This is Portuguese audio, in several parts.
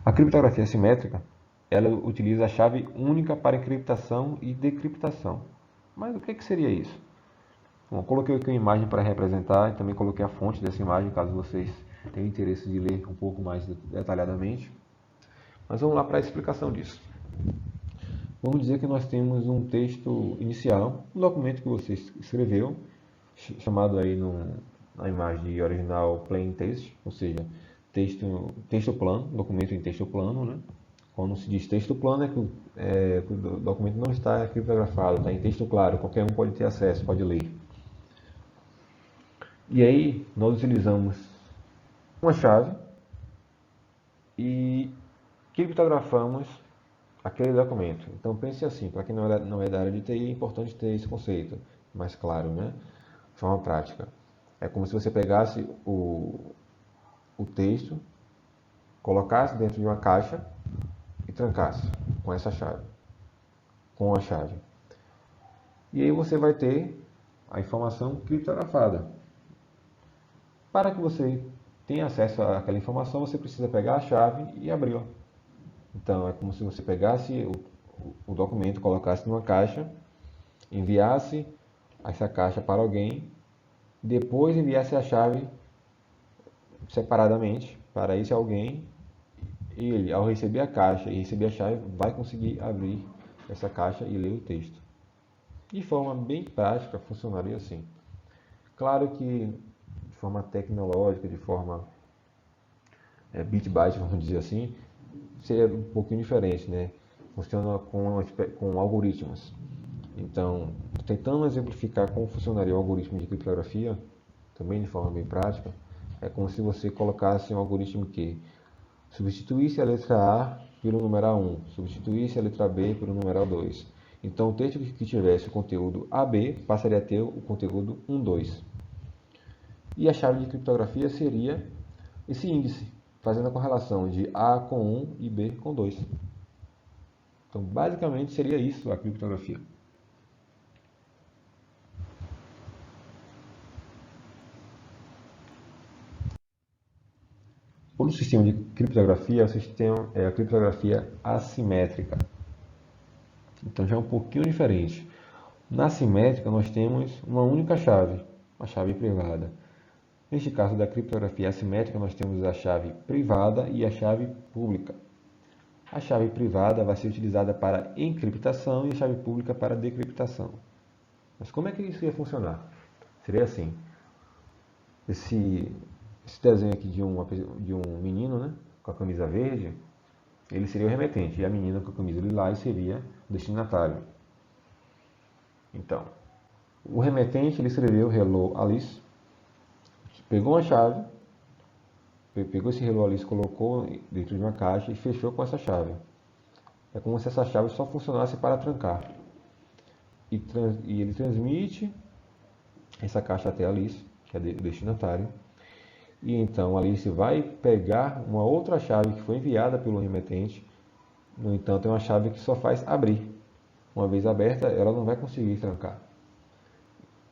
A criptografia assimétrica, ela utiliza a chave única para encriptação e decriptação. Mas o que seria isso? Bom, coloquei aqui uma imagem para representar e também coloquei a fonte dessa imagem, caso vocês tenham interesse de ler um pouco mais detalhadamente. Mas vamos lá para a explicação disso. Vamos dizer que nós temos um texto inicial, um documento que você escreveu, chamado aí na imagem original plain text, ou seja, texto plano, documento em texto plano, né? Quando se diz texto plano que o documento não está criptografado, está em texto claro, qualquer um pode ter acesso, pode ler. E aí nós utilizamos uma chave e criptografamos aquele documento. Então pense assim, para quem não é da área de TI, é importante ter esse conceito mais claro, né? De forma prática. É como se você pegasse o texto, colocasse dentro de uma caixa e trancasse com essa chave, com a chave. E aí você vai ter a informação criptografada. Para que você tenha acesso àquela informação, você precisa pegar a chave e abri-la. Então é como se você pegasse o documento, colocasse numa caixa, enviasse essa caixa para alguém, depois enviasse a chave separadamente para esse alguém. Ele, ao receber a caixa e receber a chave, vai conseguir abrir essa caixa e ler o texto. De forma bem prática, funcionaria assim. Claro que de forma tecnológica, de forma bit byte, vamos dizer assim, seria um pouquinho diferente, né? Funciona com algoritmos. Então, tentando exemplificar como funcionaria o algoritmo de criptografia, também de forma bem prática, é como se você colocasse um algoritmo que substituísse a letra A pelo numeral 1, substituísse a letra B pelo numeral 2. Então, o texto que tivesse o conteúdo AB passaria a ter o conteúdo 1, 2. E a chave de criptografia seria esse índice, fazendo a correlação de A com 1 e B com 2. Então, basicamente, seria isso a criptografia. O sistema de criptografia é a criptografia assimétrica. Então já é um pouquinho diferente. Na assimétrica nós temos uma única chave, a chave privada. Neste caso da criptografia assimétrica nós temos a chave privada e a chave pública. A chave privada vai ser utilizada para encriptação e a chave pública para decriptação. Mas como é que isso ia funcionar? Seria assim, esse desenho aqui de um menino, né, com a camisa verde, ele seria o remetente, e a menina com a camisa lilás seria o destinatário. Então, o remetente ele escreveu Hello Alice, pegou uma chave, pegou esse Hello Alice, colocou dentro de uma caixa e fechou com essa chave. É como se essa chave só funcionasse para trancar. E ele transmite essa caixa até a Alice, que é o destinatário. E então a Alice vai pegar uma outra chave que foi enviada pelo remetente. No entanto, é uma chave que só faz abrir. Uma vez aberta, ela não vai conseguir trancar.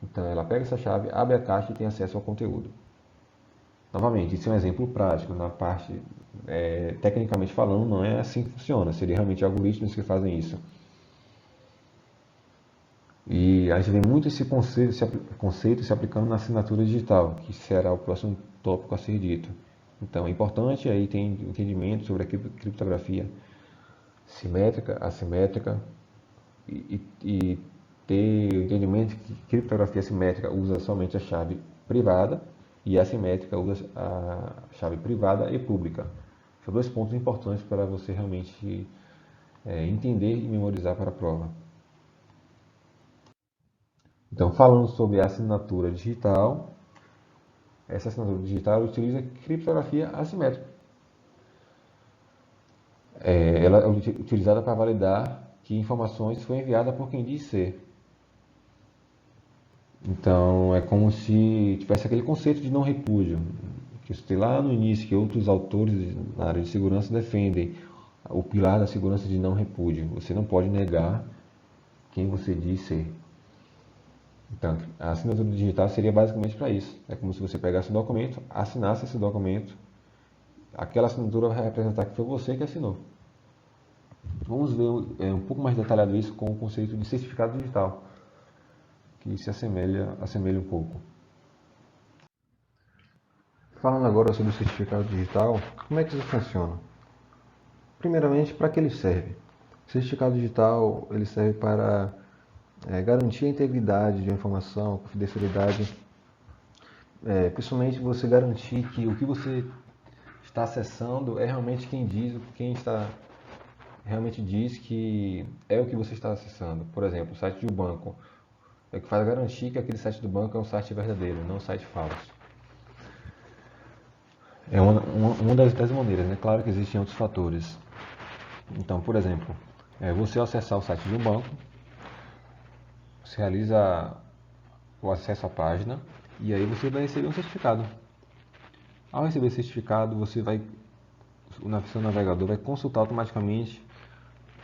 Então ela pega essa chave, abre a caixa e tem acesso ao conteúdo. Novamente, isso é um exemplo prático. Na parte, tecnicamente falando, não é assim que funciona. Seria realmente algoritmos que fazem isso. E a gente vê muito esse conceito se aplicando na assinatura digital, que será o próximo tópico a ser dito. Então é importante aí ter entendimento sobre a criptografia simétrica, assimétrica e ter o entendimento que criptografia simétrica usa somente a chave privada e a assimétrica usa a chave privada e pública. São dois pontos importantes para você realmente entender e memorizar para a prova. Então, falando sobre a assinatura digital, essa assinatura digital utiliza criptografia assimétrica. Ela é utilizada para validar que informações foram enviadas por quem diz ser. Então, é como se tivesse aquele conceito de não repúdio, que eu citei lá no início, que outros autores na área de segurança defendem o pilar da segurança de não repúdio. Você não pode negar quem você diz ser. Então, a assinatura digital seria basicamente para isso. É como se você pegasse um documento, assinasse esse documento, aquela assinatura vai representar que foi você que assinou. Vamos ver um pouco mais detalhado isso com o conceito de certificado digital, que se assemelha um pouco. Falando agora sobre o certificado digital, como é que isso funciona? Primeiramente, para que ele serve? O certificado digital ele serve para garantir a integridade de uma informação, a confidencialidade, principalmente você garantir que o que você está acessando é realmente quem está realmente diz que é o que você está acessando. Por exemplo, o site de um banco. É o que faz garantir que aquele site do banco é um site verdadeiro, não um site falso. É uma das maneiras, né? Claro que existem outros fatores. Então, por exemplo, você ao acessar o site de um banco, você realiza o acesso à página e aí você vai receber um certificado. Ao receber esse certificado, o seu navegador vai consultar automaticamente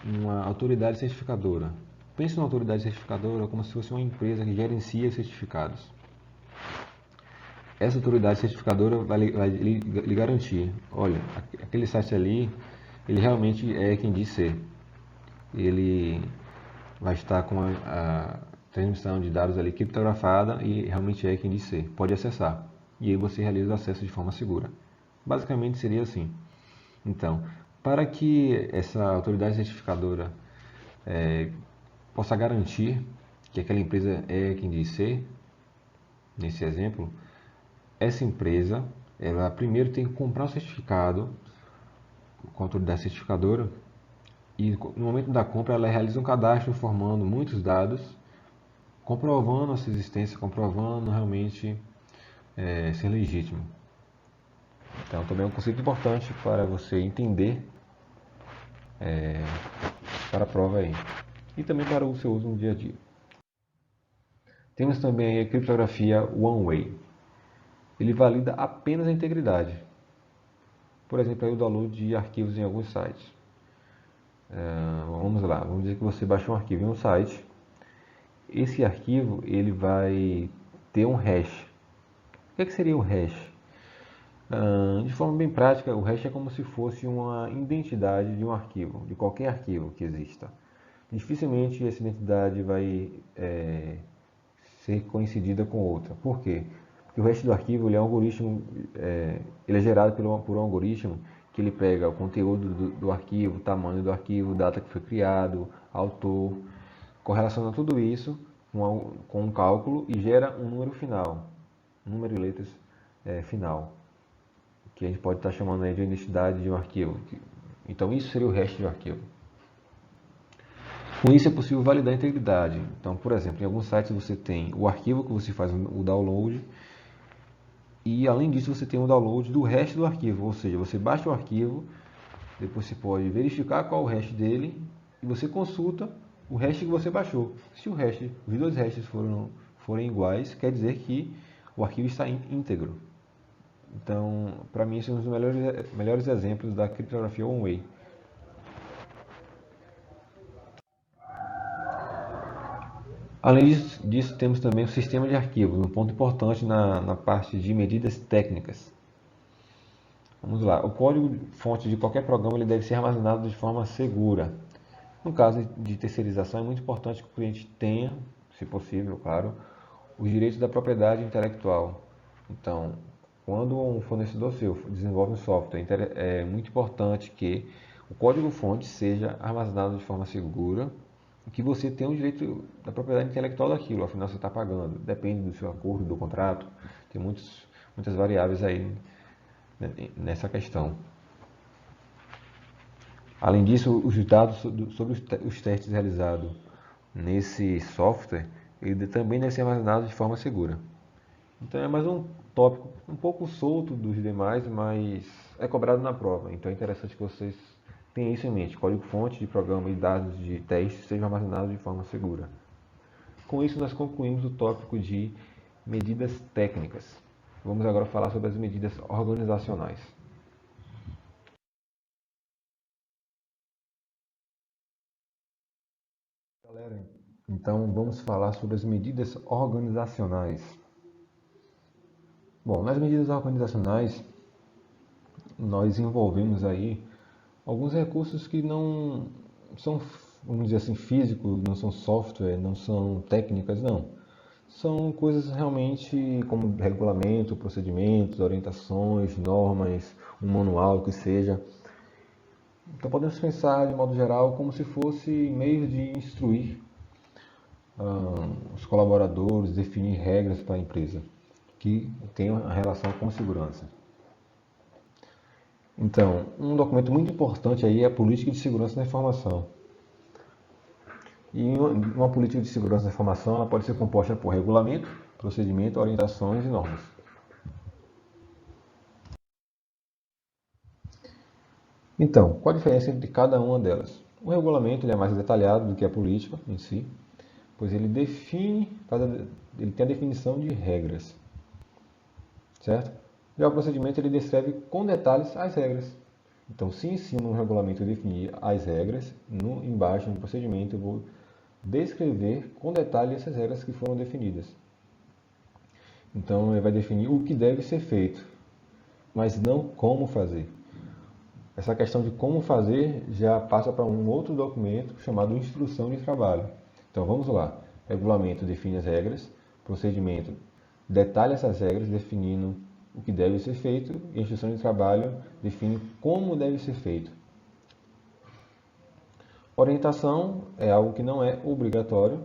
uma autoridade certificadora. Pense numa autoridade certificadora como se fosse uma empresa que gerencia certificados. Essa autoridade certificadora vai lhe garantir, olha, aquele site ali, ele realmente é quem diz ser. Ele vai estar com a transmissão de dados ali criptografada e realmente é quem diz ser. Pode acessar. E aí você realiza o acesso de forma segura. Basicamente seria assim. Então, para que essa autoridade certificadora possa garantir que aquela empresa é quem diz ser, nesse exemplo, essa empresa, ela primeiro tem que comprar um certificado com a autoridade certificadora e no momento da compra ela realiza um cadastro informando muitos dados, comprovando a sua existência, comprovando realmente ser legítimo. Então também é um conceito importante para você entender para a prova aí e também para o seu uso no dia a dia. Temos também a criptografia One Way. Ele valida apenas a integridade. Por exemplo, aí o download de arquivos em alguns sites. Vamos lá, vamos dizer que você baixou um arquivo em um site. Esse arquivo ele vai ter um hash. O que seria o hash? De forma bem prática, o hash é como se fosse uma identidade de um arquivo, de qualquer arquivo que exista. Dificilmente essa identidade vai ser coincidida com outra. Por quê? Porque o hash do arquivo ele é um algoritmo, ele é gerado por um algoritmo que ele pega o conteúdo do arquivo, o tamanho do arquivo, data que foi criado, autor, correlaciona tudo isso com um cálculo e gera um número final, número e letras final, que a gente pode estar chamando aí de identidade de um arquivo. Então isso seria o hash de um arquivo. Com isso é possível validar a integridade. Então, por exemplo, em alguns sites você tem o arquivo que você faz o download e além disso você tem o download do hash do arquivo, ou seja, você baixa o arquivo, depois você pode verificar qual é o hash dele e você consulta o hash que você baixou. Se os dois hashes forem iguais, quer dizer que o arquivo está íntegro. Então, para mim, esse é um dos melhores exemplos da criptografia one-way. Além disso, temos também o sistema de arquivos, um ponto importante na parte de medidas técnicas. Vamos lá, o código-fonte de qualquer programa ele deve ser armazenado de forma segura. No caso de terceirização, é muito importante que o cliente tenha, se possível, claro, os direitos da propriedade intelectual. Então, quando um fornecedor seu desenvolve um software, é muito importante que o código-fonte seja armazenado de forma segura e que você tenha o direito da propriedade intelectual daquilo, afinal você está pagando. Depende do seu acordo, do contrato, tem muitas variáveis aí nessa questão. Além disso, os dados sobre os testes realizados nesse software, ele também deve ser armazenado de forma segura. Então é mais um tópico um pouco solto dos demais, mas é cobrado na prova. Então é interessante que vocês tenham isso em mente. Código-fonte de programa e dados de teste sejam armazenados de forma segura. Com isso nós concluímos o tópico de medidas técnicas. Vamos agora falar sobre as medidas organizacionais. Galera, então vamos falar sobre as medidas organizacionais. Bom, nas medidas organizacionais, nós envolvemos aí alguns recursos que não são, vamos dizer assim, físicos, não são software, não são técnicas, não. São coisas realmente como regulamento, procedimentos, orientações, normas, um manual que seja. Então podemos pensar de modo geral como se fosse meios de instruir os colaboradores, definir regras para a empresa que tenham a relação com segurança. Então, um documento muito importante aí é a política de segurança da informação. E uma política de segurança da informação ela pode ser composta por regulamento, procedimento, orientações e normas. Então, qual a diferença entre cada uma delas? O regulamento ele é mais detalhado do que a política em si, pois ele ele tem a definição de regras, certo? Já o procedimento ele descreve com detalhes as regras. Então, se ensino um regulamento a definir as regras, embaixo no procedimento eu vou descrever com detalhe essas regras que foram definidas. Então, ele vai definir o que deve ser feito, mas não como fazer. Essa questão de como fazer já passa para um outro documento chamado Instrução de Trabalho. Então, vamos lá. Regulamento define as regras, procedimento detalha essas regras, definindo o que deve ser feito, e a Instrução de Trabalho define como deve ser feito. Orientação é algo que não é obrigatório,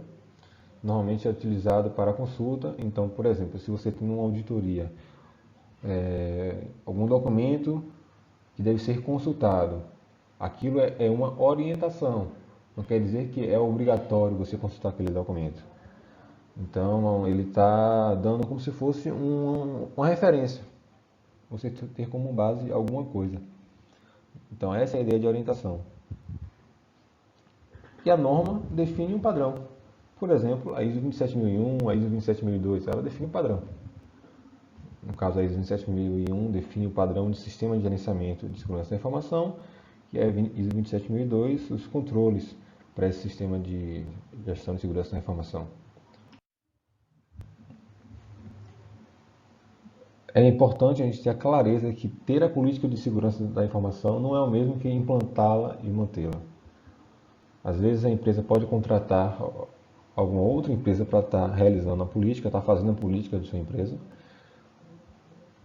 normalmente é utilizado para consulta. Então, por exemplo, se você tem uma auditoria, algum documento que deve ser consultado, aquilo é uma orientação, não quer dizer que é obrigatório você consultar aquele documento. Então, ele está dando como se fosse uma referência, você ter como base alguma coisa. Então, essa é a ideia de orientação. E a norma define um padrão. Por exemplo, a ISO 27001, a ISO 27002, ela define um padrão. No caso, a ISO 27001 define o padrão de sistema de gerenciamento de segurança da informação, e a ISO 27002 os controles para esse sistema de gestão de segurança da informação. É importante a gente ter a clareza que ter a política de segurança da informação não é o mesmo que implantá-la e mantê-la. Às vezes a empresa pode contratar alguma outra empresa para estar realizando a política, estar fazendo a política de sua empresa.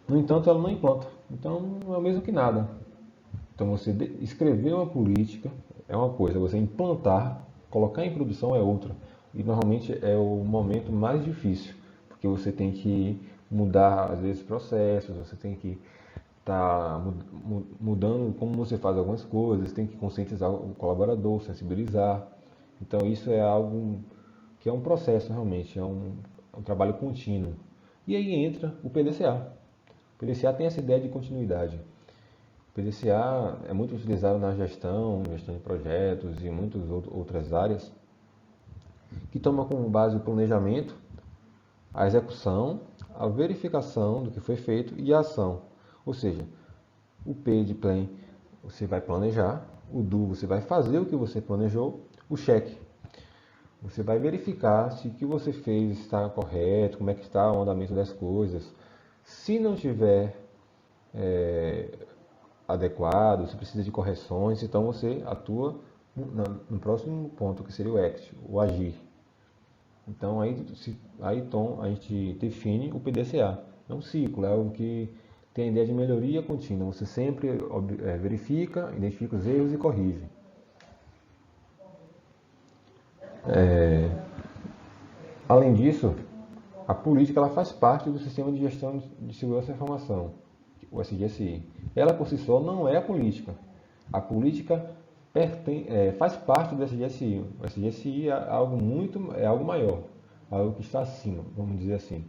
No entanto, ela não implanta. Então, não é o mesmo que nada. Então, você escrever uma política é uma coisa, você implantar, colocar em produção é outra. E normalmente é o momento mais difícil, porque você tem que mudar, às vezes, processos, você tem que estar mudando como você faz algumas coisas, tem que conscientizar o colaborador, sensibilizar. Então, isso é algo que é um processo realmente, é um trabalho contínuo. E aí entra o PDCA. O PDCA tem essa ideia de continuidade. O PDCA é muito utilizado na gestão de projetos e muitas outras áreas, que toma como base o planejamento, a execução, a verificação do que foi feito e a ação. Ou seja, o P de Plan você vai planejar, o Do você vai fazer o que você planejou, o check você vai verificar se o que você fez está correto, como é que está o andamento das coisas. Se não tiver adequado, se precisa de correções, então você atua no próximo ponto, que seria o act, o agir. Então Tom, a gente define o PDCA. É um ciclo, é algo que tem a ideia de melhoria contínua. Você sempre verifica, identifica os erros e corrige. Além disso, a política ela faz parte do sistema de gestão de segurança da informação, o SGSI. Ela por si só não é a política. A política faz parte do SGSI. O SGSI é algo maior, algo que está acima, vamos dizer assim.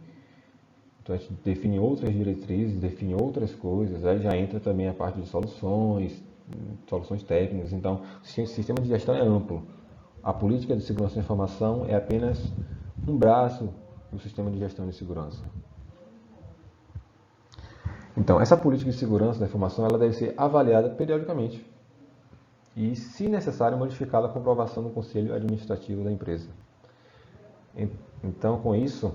Então a gente define outras diretrizes, define outras coisas, aí já entra também a parte de soluções técnicas. Então o sistema de gestão é amplo. A política de segurança da informação é apenas um braço do sistema de gestão de segurança. Então, essa política de segurança da informação ela deve ser avaliada periodicamente e, se necessário, modificada com aprovação do Conselho Administrativo da empresa. Então, com isso,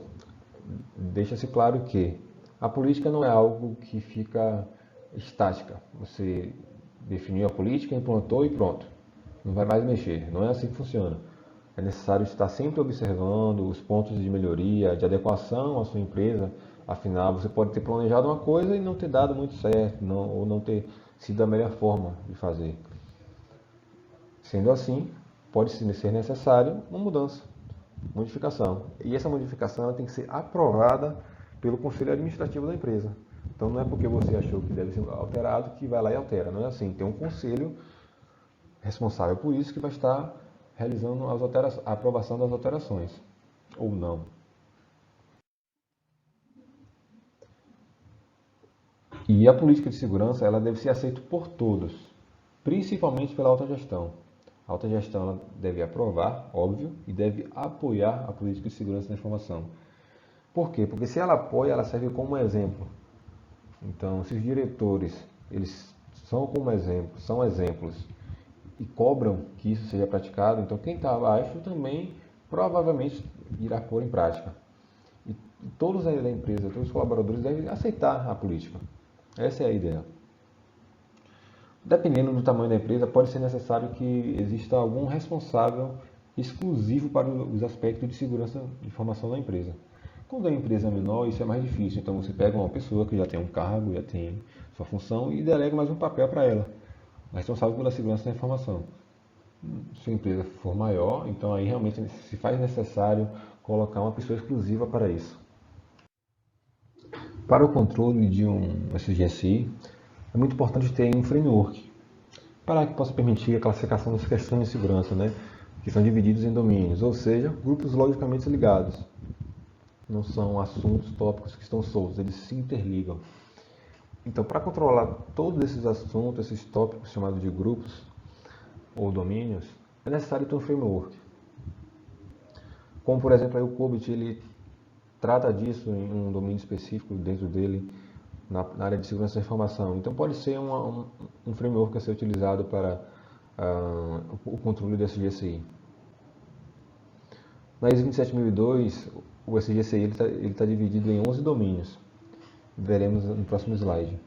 deixa-se claro que a política não é algo que fica estática. Você definiu a política, implantou e pronto. Não vai mais mexer. Não é assim que funciona. É necessário estar sempre observando os pontos de melhoria, de adequação à sua empresa. Afinal, você pode ter planejado uma coisa e não ter dado muito certo, ou não ter sido a melhor forma de fazer. Sendo assim, pode ser necessário uma mudança, modificação. E essa modificação ela tem que ser aprovada pelo conselho administrativo da empresa. Então não é porque você achou que deve ser alterado que vai lá e altera. Não é assim. Tem um conselho responsável por isso que vai estar realizando a aprovação das alterações. Ou não. E a política de segurança ela deve ser aceita por todos, principalmente pela alta gestão. A alta gestão ela deve aprovar, óbvio, e deve apoiar a política de segurança da informação. Por quê? Porque se ela apoia, ela serve como exemplo. Então, se os diretores eles são como exemplo, são exemplos e cobram que isso seja praticado, então quem está abaixo também provavelmente irá pôr em prática. E todos da empresa, todos os colaboradores devem aceitar a política. Essa é a ideia. Dependendo do tamanho da empresa, pode ser necessário que exista algum responsável exclusivo para os aspectos de segurança de informação da empresa. Quando a empresa é menor, isso é mais difícil. Então você pega uma pessoa que já tem um cargo, já tem sua função e delega mais um papel para ela, responsável pela segurança da informação. Se a empresa for maior, então aí realmente se faz necessário colocar uma pessoa exclusiva para isso. Para o controle de um SGSI, é muito importante ter um framework para que possa permitir a classificação das questões de segurança, né? Que são divididos em domínios, ou seja, grupos logicamente ligados. Não são assuntos, tópicos que estão soltos, eles se interligam. Então, para controlar todos esses assuntos, esses tópicos chamados de grupos ou domínios, é necessário ter um framework. Como, por exemplo, aí o COBIT, ele trata disso em um domínio específico dentro dele, na área de segurança da informação. Então, pode ser um framework a ser utilizado para o controle do SGSI. Na ISO 27002, o SGSI está dividido em 11 domínios. Veremos no próximo slide.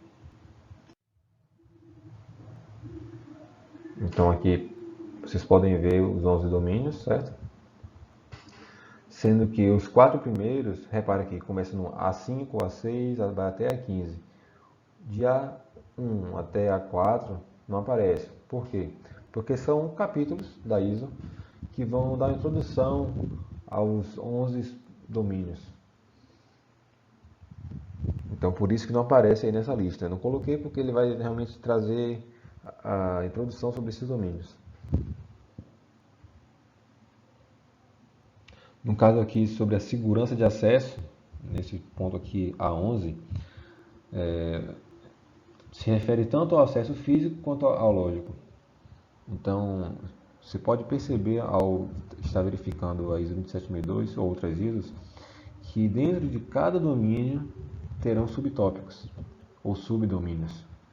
Então aqui vocês podem ver os 11 domínios, certo? Sendo que os 4 primeiros, repara que começa no A5, A6, vai até A15. De A1 até A4 não aparece. Por quê? Porque são capítulos da ISO que vão dar introdução aos 11 domínios. Então por isso que não aparece aí nessa lista. Eu não coloquei porque ele vai realmente trazer a introdução sobre esses domínios. No caso aqui sobre a segurança de acesso, nesse ponto aqui A11, se refere tanto ao acesso físico quanto ao lógico. Então, você pode perceber ao estar verificando a ISO 27002 ou outras ISOs, que dentro de cada domínio terão subtópicos ou subdomínios.